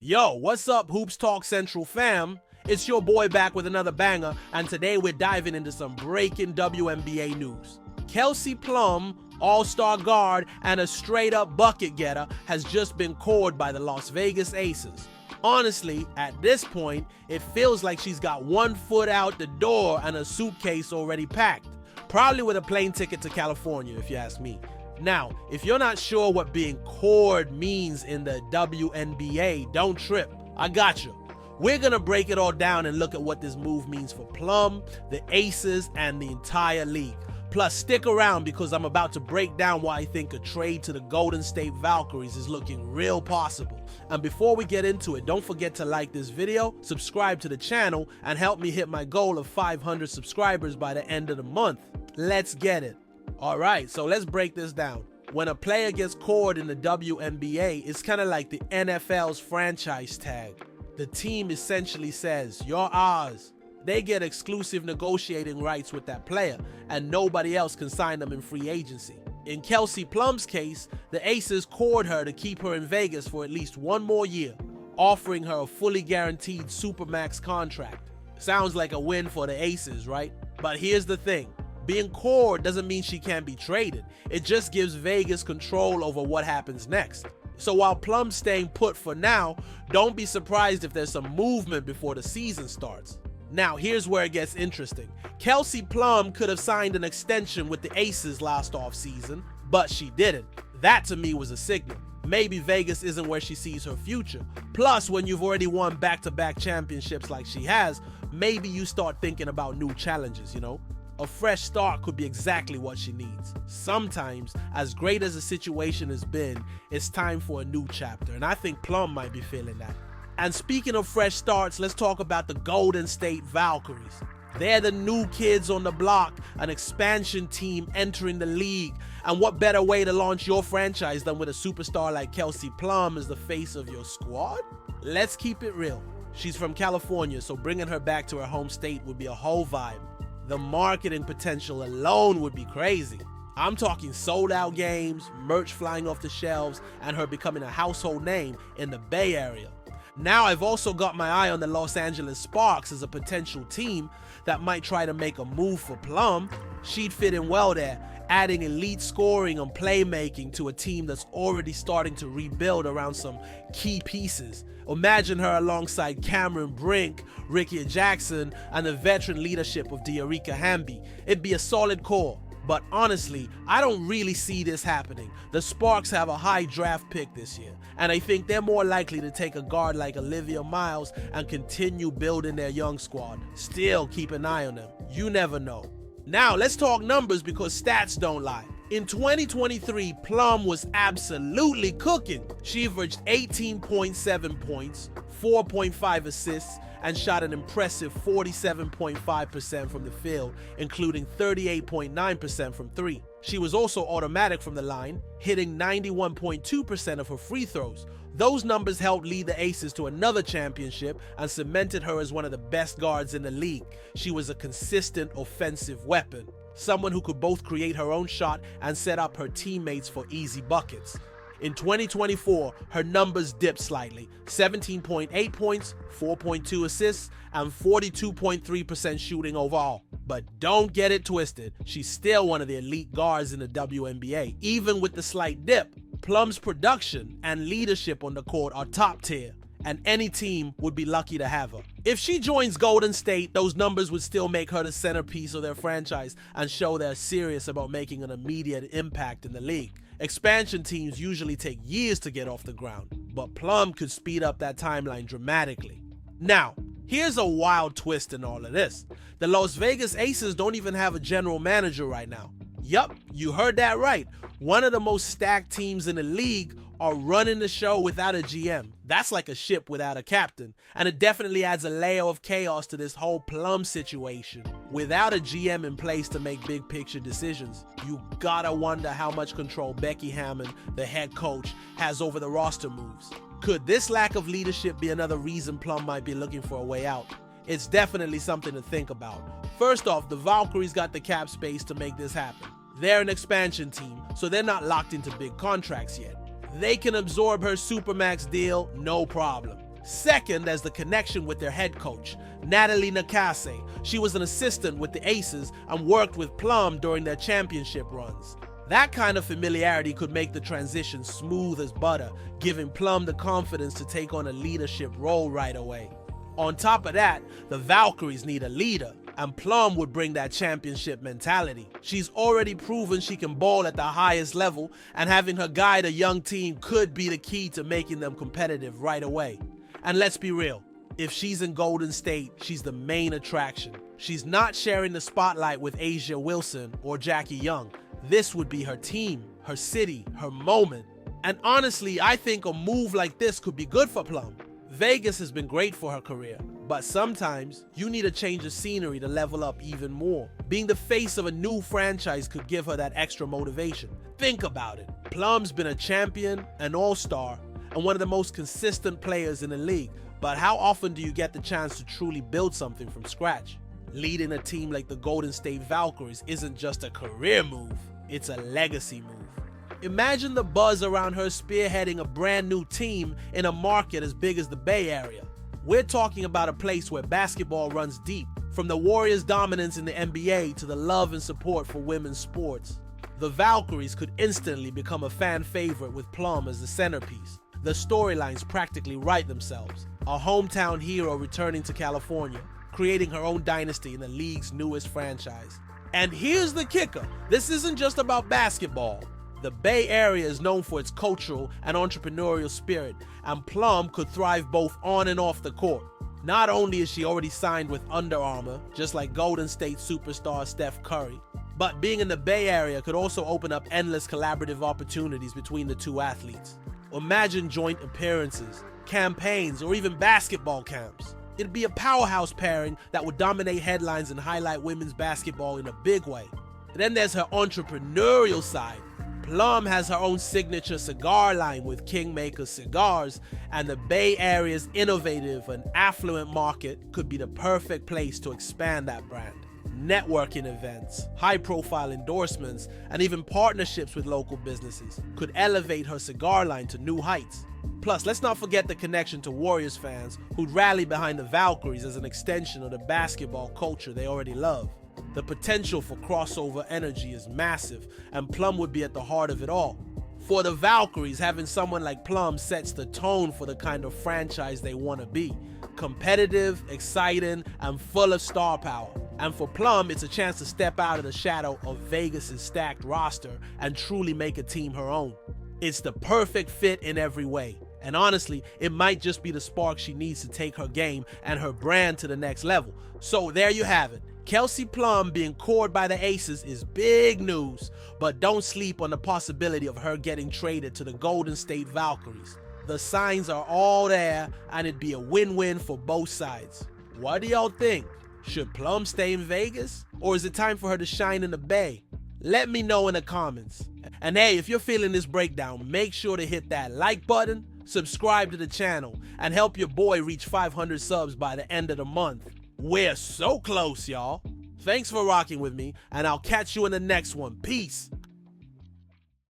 Yo, what's up, Hoops Talk Central fam? It's your boy back with another banger, and today we're diving into some breaking WNBA news. Kelsey Plum, all-star guard and a straight-up bucket getter, has just been cored by the Las Vegas Aces. Honestly, at this point, it feels like she's got one foot out the door and a suitcase already packed. Probably with a plane ticket to California, if you ask me. Now, if you're not sure what being cored means in the WNBA, don't trip. I got you. We're going to break it all down and look at what this move means for Plum, the Aces, and the entire league. Plus, stick around because I'm about to break down why I think a trade to the Golden State Valkyries is looking real possible. And before we get into it, don't forget to like this video, subscribe to the channel, and help me hit my goal of 500 subscribers by the end of the month. Let's get it. Alright, so let's break this down. When a player gets cored in the WNBA, it's kind of like the NFL's franchise tag. The team essentially says, "You're ours." They get exclusive negotiating rights with that player, and nobody else can sign them in free agency. In Kelsey Plum's case, the Aces cored her to keep her in Vegas for at least one more year, offering her a fully guaranteed Supermax contract. Sounds like a win for the Aces, right? But here's the thing. Being cored doesn't mean she can't be traded. It just gives Vegas control over what happens next. So while Plum's staying put for now, don't be surprised if there's some movement before the season starts. Now, here's where it gets interesting. Kelsey Plum could have signed an extension with the Aces last offseason, but she didn't. That to me was a signal. Maybe Vegas isn't where she sees her future. Plus, when you've already won back-to-back championships like she has, maybe you start thinking about new challenges, you know? A fresh start could be exactly what she needs. Sometimes, as great as the situation has been, it's time for a new chapter, and I think Plum might be feeling that. And speaking of fresh starts, let's talk about the Golden State Valkyries. They're the new kids on the block, an expansion team entering the league. And what better way to launch your franchise than with a superstar like Kelsey Plum as the face of your squad? Let's keep it real. She's from California, so bringing her back to her home state would be a whole vibe. The marketing potential alone would be crazy. I'm talking sold-out games, merch flying off the shelves, and her becoming a household name in the Bay Area. Now I've also got my eye on the Los Angeles Sparks as a potential team that might try to make a move for Plum. She'd fit in well there, adding elite scoring and playmaking to a team that's already starting to rebuild around some key pieces. Imagine her alongside Cameron Brink, Ricky Jackson, and the veteran leadership of Diarika Hamby. It'd be a solid core. But honestly, I don't really see this happening. The Sparks have a high draft pick this year, and I think they're more likely to take a guard like Olivia Miles and continue building their young squad. Still keep an eye on them. You never know. Now let's talk numbers because stats don't lie. In 2023, Plum was absolutely cooking. She averaged 18.7 points, 4.5 assists, and shot an impressive 47.5% from the field, including 38.9% from three. She was also automatic from the line, hitting 91.2% of her free throws. Those numbers helped lead the Aces to another championship and cemented her as one of the best guards in the league. She was a consistent offensive weapon, someone who could both create her own shot and set up her teammates for easy buckets. In 2024, her numbers dipped slightly, 17.8 points, 4.2 assists, and 42.3% shooting overall. But don't get it twisted, she's still one of the elite guards in the WNBA. Even with the slight dip, Plum's production and leadership on the court are top tier, and any team would be lucky to have her. If she joins Golden State, those numbers would still make her the centerpiece of their franchise and show they're serious about making an immediate impact in the league. Expansion teams usually take years to get off the ground, but Plum could speed up that timeline dramatically. Now, here's a wild twist in all of this. The Las Vegas Aces don't even have a general manager right now. Yup, you heard that right. One of the most stacked teams in the league are running the show without a GM. That's like a ship without a captain, and it definitely adds a layer of chaos to this whole Plum situation. Without a GM in place to make big picture decisions, you gotta wonder how much control Becky Hammond, the head coach, has over the roster moves. Could this lack of leadership be another reason Plum might be looking for a way out? It's definitely something to think about. First off, the Valkyries got the cap space to make this happen. They're an expansion team, so they're not locked into big contracts yet. They can absorb her Supermax deal, no problem. Second, there's the connection with their head coach, Natalie Nakase. She was an assistant with the Aces and worked with Plum during their championship runs. That kind of familiarity could make the transition smooth as butter, giving Plum the confidence to take on a leadership role right away. On top of that, the Valkyries need a leader, and Plum would bring that championship mentality. She's already proven she can ball at the highest level, and having her guide a young team could be the key to making them competitive right away. And let's be real, if she's in Golden State, she's the main attraction. She's not sharing the spotlight with Asia Wilson or Jackie Young. This would be her team, her city, her moment. And honestly, I think a move like this could be good for Plum. Vegas has been great for her career, but sometimes you need a change of scenery to level up even more. Being the face of a new franchise could give her that extra motivation. Think about it. Plum's been a champion, an all-star, and one of the most consistent players in the league. But how often do you get the chance to truly build something from scratch? Leading a team like the Golden State Valkyries isn't just a career move, it's a legacy move. Imagine the buzz around her spearheading a brand new team in a market as big as the Bay Area. We're talking about a place where basketball runs deep, from the Warriors' dominance in the NBA to the love and support for women's sports. The Valkyries could instantly become a fan favorite with Plum as the centerpiece. The storylines practically write themselves. A hometown hero returning to California, creating her own dynasty in the league's newest franchise. And here's the kicker, this isn't just about basketball. The Bay Area is known for its cultural and entrepreneurial spirit, and Plum could thrive both on and off the court. Not only is she already signed with Under Armour, just like Golden State superstar Steph Curry, but being in the Bay Area could also open up endless collaborative opportunities between the two athletes. Imagine joint appearances, campaigns, or even basketball camps. It'd be a powerhouse pairing that would dominate headlines and highlight women's basketball in a big way. And then there's her entrepreneurial side. Plum has her own signature cigar line with Kingmakers Cigars, and the Bay Area's innovative and affluent market could be the perfect place to expand that brand. Networking events, high-profile endorsements, and even partnerships with local businesses could elevate her cigar line to new heights. Plus, let's not forget the connection to Warriors fans who'd rally behind the Valkyries as an extension of the basketball culture they already love. The potential for crossover energy is massive, and Plum would be at the heart of it all. For the Valkyries, having someone like Plum sets the tone for the kind of franchise they want to be. Competitive, exciting, and full of star power. And for Plum, it's a chance to step out of the shadow of Vegas' stacked roster and truly make a team her own. It's the perfect fit in every way. And honestly, it might just be the spark she needs to take her game and her brand to the next level. So there you have it. Kelsey Plum being cored by the Aces is big news, but don't sleep on the possibility of her getting traded to the Golden State Valkyries. The signs are all there, and it'd be a win-win for both sides. What do y'all think? Should Plum stay in Vegas, or is it time for her to shine in the Bay? Let me know in the comments. And hey, if you're feeling this breakdown, make sure to hit that like button, subscribe to the channel, and help your boy reach 500 subs by the end of the month. We're so close, y'all. Thanks for rocking with me, and I'll catch you in the next one. Peace.